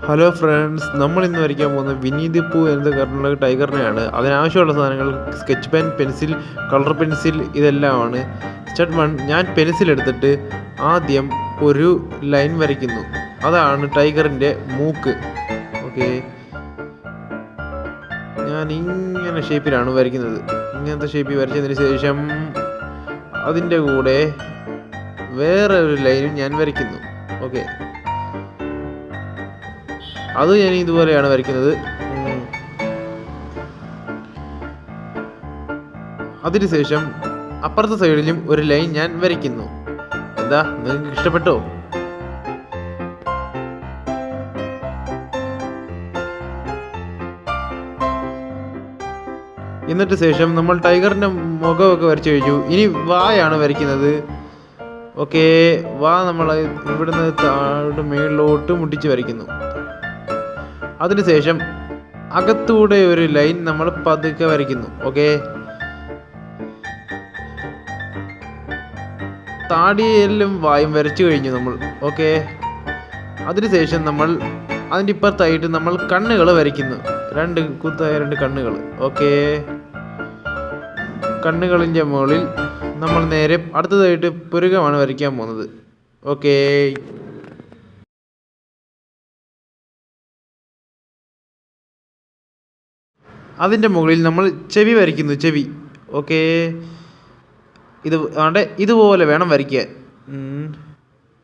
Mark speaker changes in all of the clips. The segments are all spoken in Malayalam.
Speaker 1: ഹലോ ഫ്രണ്ട്സ്, നമ്മൾ ഇന്ന് വരയ്ക്കാൻ പോകുന്നത് വിനി ദി പൂ എന്ന കർണാടക ടൈഗറിനെയാണ്. അതിനാവശ്യമുള്ള സാധനങ്ങൾ sketch pen, pencil, colour pencil ഇതെല്ലാമാണ്. സ്റ്റെപ്പ് 1, ഞാൻ പെൻസിൽ എടുത്തിട്ട് ആദ്യം ഒരു ലൈൻ വരയ്ക്കുന്നു. അതാണ് ടൈഗറിൻ്റെ മൂക്ക്. ഓക്കെ, ഞാൻ ഇങ്ങനെ ഷേപ്പിലാണ് വരയ്ക്കുന്നത്. ഇങ്ങനത്തെ ഷേപ്പിൽ വരച്ചതിന് ശേഷം അതിൻ്റെ കൂടെ വേറെ ഒരു ലൈനും ഞാൻ വരയ്ക്കുന്നു. ഓക്കെ, അത് ഞാൻ ഇതുപോലെയാണ് വരയ്ക്കുന്നത്. അതിനുശേഷം അപ്പുറത്തെ സൈഡിലും ഒരു ലൈൻ ഞാൻ വരയ്ക്കുന്നു. എന്താ, നിങ്ങൾക്ക് ഇഷ്ടപ്പെട്ടോ? എന്നിട്ട് ശേഷം നമ്മൾ ടൈഗറിൻ്റെ മുഖമൊക്കെ വരച്ചു കഴിഞ്ഞു. ഇനി വായാണ് വരയ്ക്കുന്നത്. ഓക്കെ, വാ നമ്മൾ ഇവിടുന്ന് താഴോട്ട് മേളിലോട്ട് മുട്ടിച്ച് വരയ്ക്കുന്നു. അതിനുശേഷം അകത്തൂടെ ഒരു ലൈൻ നമ്മൾ പതുക്കെ വരയ്ക്കുന്നു. ഓക്കെ, താടിയെല്ലാം വായും വരച്ചു കഴിഞ്ഞു നമ്മൾ. ഓക്കെ, അതിനുശേഷം നമ്മൾ അതിൻ്റെ ഇപ്പുറത്തായിട്ട് നമ്മൾ കണ്ണുകൾ വരയ്ക്കുന്നു. കുത്തായ രണ്ട് കണ്ണുകൾ. ഓക്കെ, കണ്ണുകളിൻ്റെ മുകളിൽ നമ്മൾ നേരെ അടുത്തതായിട്ട് പുരുകമാണ് വരയ്ക്കാൻ പോകുന്നത്. ഓക്കെ, അതിൻ്റെ മുകളിൽ നമ്മൾ ചെവി വരയ്ക്കുന്നു. ചെവി. ഓക്കെ, ഇതുപോലെ വേണം വരയ്ക്കാൻ.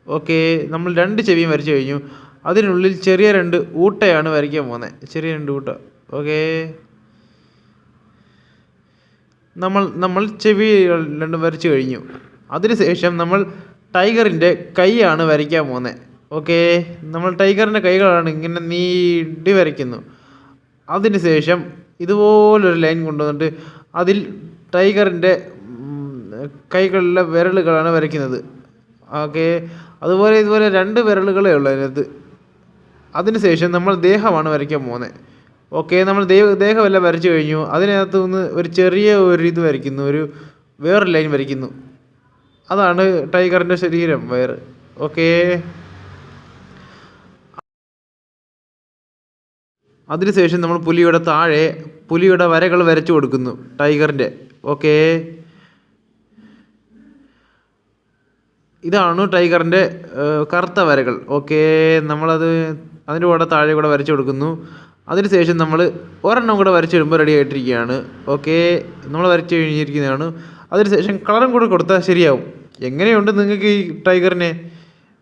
Speaker 1: ഓക്കെ, നമ്മൾ രണ്ട് ചെവിയും വരച്ചു കഴിഞ്ഞു. അതിനുള്ളിൽ ചെറിയ രണ്ട് ഊട്ടയാണ് വരയ്ക്കാൻ പോകുന്നത്. ചെറിയ രണ്ട് ഊട്ട. ഓക്കെ, നമ്മൾ ചെവി രണ്ടും വരച്ചു കഴിഞ്ഞു. അതിനുശേഷം നമ്മൾ ടൈഗറിൻ്റെ കൈയാണ് വരയ്ക്കാൻ പോകുന്നത്. ഓക്കെ, നമ്മൾ ടൈഗറിൻ്റെ കൈകളാണ് ഇങ്ങനെ നീട്ടി വരയ്ക്കുന്നു. അതിനുശേഷം ഇതുപോലൊരു ലൈൻ കൊണ്ടുവന്നിട്ട് അതിൽ ടൈഗറിൻ്റെ കൈകളിലെ വിരലുകളാണ് വരയ്ക്കുന്നത്. ഓക്കെ, ഇതുപോലെ രണ്ട് വിരലുകളേ ഉള്ളൂ അതിനകത്ത്. അതിനുശേഷം നമ്മൾ ദേഹമാണ് വരയ്ക്കാൻ പോകുന്നത്. ഓക്കെ, നമ്മൾ ദേഹമെല്ലാം വരച്ചു കഴിഞ്ഞു. അതിനകത്ത് നിന്ന് ഒരു ചെറിയ ഇത് വരയ്ക്കുന്നു. വേറൊരു ലൈൻ വരയ്ക്കുന്നു. അതാണ് ടൈഗറിൻ്റെ ശരീരം, വയറ്. ഓക്കെ, അതിനുശേഷം നമ്മൾ പുലിയുടെ താഴെ പുലിയുടെ വരകൾ വരച്ചു കൊടുക്കുന്നു ടൈഗറിൻ്റെ. ഓക്കെ, ഇതാണ് ടൈഗറിൻ്റെ കറുത്ത വരകൾ. ഓക്കെ, അതിൻ്റെ കൂടെ താഴെ കൂടെ വരച്ചു കൊടുക്കുന്നു. അതിനുശേഷം നമ്മൾ ഒരെണ്ണം കൂടെ വരച്ചിടുമ്പോൾ റെഡി ആയിട്ടിരിക്കുകയാണ്. ഓക്കെ, നമ്മൾ വരച്ചു കഴിഞ്ഞിരിക്കുന്നതാണ്. അതിനുശേഷം കളറും കൂടെ കൊടുത്താൽ ശരിയാവും. എങ്ങനെയുണ്ട് നിങ്ങൾക്ക് ഈ ടൈഗറിനെ?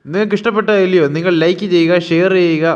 Speaker 1: നിങ്ങൾക്ക് ഇഷ്ടപ്പെട്ടില്ലയോ? നിങ്ങൾ ലൈക്ക് ചെയ്യുക, ഷെയർ ചെയ്യുക.